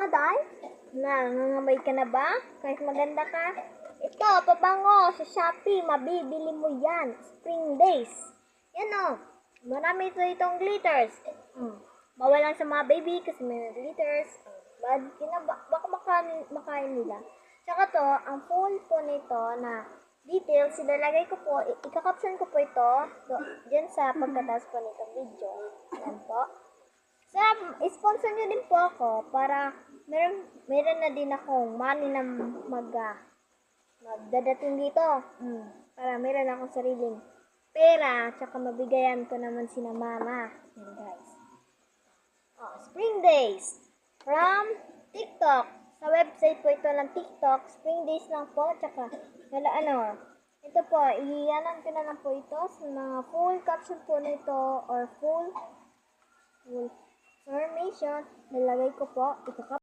day? Nangangamoy ka na ba? Kahit maganda ka? Ito, pabango sa Shopee. Mabibili mo yan. Spring Days. Yan o. Marami ito itong glitters. Bawal lang sa mga baby kasi may glitters. Baka makain nila. Tsaka to, ang full po nito na details, ilalagay ko po, ika-caption ko po ito dyan sa pagkatapos po nitong video. Yan po. Sponsor nyo din po ako para meron na din akong money na magdadating dito. Para meron akong sariling pera, tsaka mabigayan ko naman sina mama. Yan guys. Spring Days from TikTok. Sa website po ito ng TikTok. Spring Days lang po. Tsaka, ito po, iyanan ko na lang po ito sa mga full caption po nito or full information. Nalagay ko po. Ito